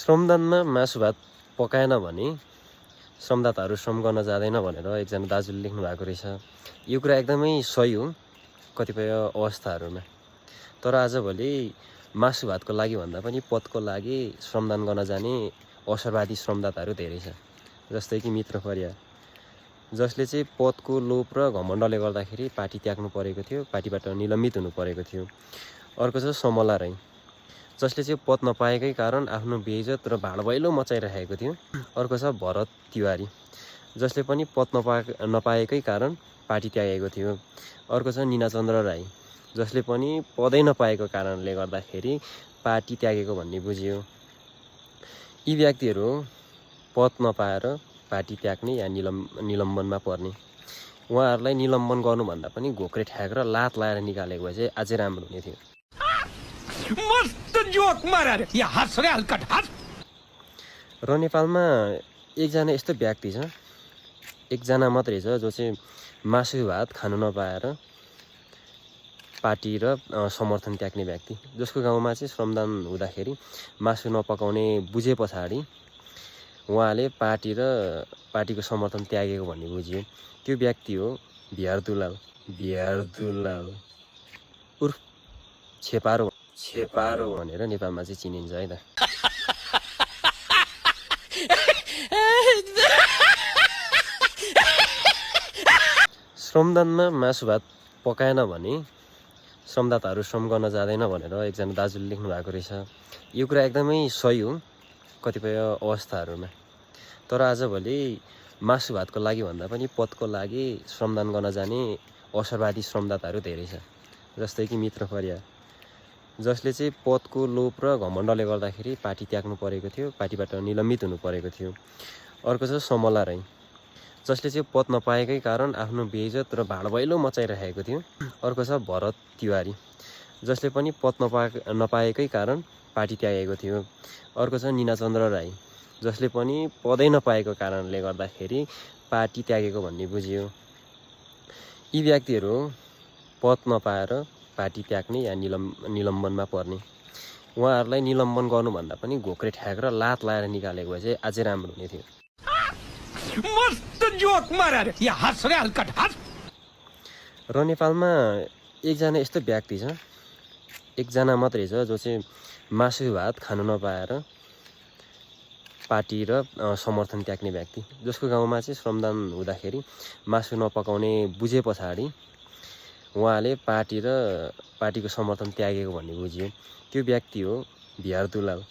श्रमदानमा मासु भात पकाएन भने श्रमदाताहरू श्रम गर्न जाँदैन भनेर एकजना दाजुले लेख्नु भएको रहेछ। यो कुरा एकदमै सही हो कतिपय अवस्थाहरूमा। तर आजभोलि मासु भातको लागि भन्दा पनि पदको लागि श्रमदान गर्न जाने अवसरवादी श्रमदाताहरू धेरै छ। जस्तै कि मित्र परियार, जसले चाहिँ पदको लोभ र घमण्डले गर्दाखेरि पार्टी त्याग्नु परेको थियो, पार्टीबाट निलम्बित हुनु परेको थियो। अर्को छ समला राई, जसले चाहिँ पद नपाएकै कारण आफ्नो बेइज्जत र भाडभैलो मचाइरहेको थियो। अर्को छ भरत तिवारी, जसले पनि पद नपाएकै कारण पार्टी त्यागेको थियो। अर्को छ निनाचन्द्र राई, जसले पनि पदै नपाएको कारणले गर्दाखेरि पार्टी त्यागेको भन्ने बुझियो। यी व्यक्तिहरू पद नपाएर पार्टी त्याग्ने या निलम्बनमा पर्ने। उहाँहरूलाई निलम्बन गर्नुभन्दा पनि घोक्रे ठ्याक र लात लाएर निकालेको भए चाहिँ अझै राम्रो हुने थियो। मस्त जोक मारा रे, या हँस रे हल्कट हँस। र नेपालमा एकजना यस्तो व्यक्ति छ, एकजना मात्रै छ, जो चाहिँ मासु भात खानु नपाएर पार्टी र समर्थन त्याग्ने व्यक्ति, जसको गाउँमा चाहिँ श्रमदान हुँदाखेरि मासु नपकाउने बुझे पछाडि उहाँले पार्टी र पार्टीको समर्थन त्यागेको भन्ने बुझियो। त्यो व्यक्ति हो बिहार दुलाल उर्फ छेपारो भनेर नेपालमा चाहिँ चिनिन्छ है त। श्रमदानमा मासु भात पकाएन भने श्रमदाताहरू श्रम गर्न जाँदैन भनेर एकजना दाजुले लेख्नु भएको रहेछ। यो कुरा एकदमै सही हो कतिपय अवस्थाहरूमा। तर आजभोलि मासु भातको लागि भन्दा पनि पदको लागि श्रमदान गर्न जाने अवसरवादी श्रमदाताहरू धेरै छ। जस्तै कि मित्र परियार, जसले चाहिँ पदको लोभ र घमण्डले गर्दाखेरि पार्टी त्याग्नु परेको थियो, पार्टीबाट निलम्बित हुनु परेको थियो। अर्को छ समला राई, जसले चाहिँ पद नपाएकै कारण आफ्नो बेइज्जत र भाडभैलो मचाइरहेको थियो। अर्को छ भरत तिवारी, जसले पनि पद नपाएकै कारण पार्टी त्यागेको थियो। अर्को छ निनाचन्द्र राई, जसले पनि पदै नपाएको कारणले गर्दाखेरि पार्टी त्यागेको भन्ने बुझियो। यी व्यक्तिहरू पद नपाएर पार्टी त्याग्ने या निलम्बनमा पर्ने। उहाँहरूलाई निलम्बन गर्नुभन्दा पनि घोक्रे ठ्याक र लात लाएर निकालेको भए चाहिँ अझै राम्रो हुने थियो। मस्त जोक मारा रे, या हँस रे हल्कट हँस। र नेपालमा एकजना यस्तो व्यक्ति छ, एकजना मात्रै छ, जो चाहिँ मासु भात खानु नपाएर पार्टी र समर्थन त्याग्ने व्यक्ति, जसको गाउँमा चाहिँ श्रमदान हुँदाखेरि मासु नपकाउने बुझे पछाडि उहाँले पार्टी र पार्टीको समर्थन त्यागेको भन्ने बुझियो। त्यो व्यक्ति हो बिहार दुलाल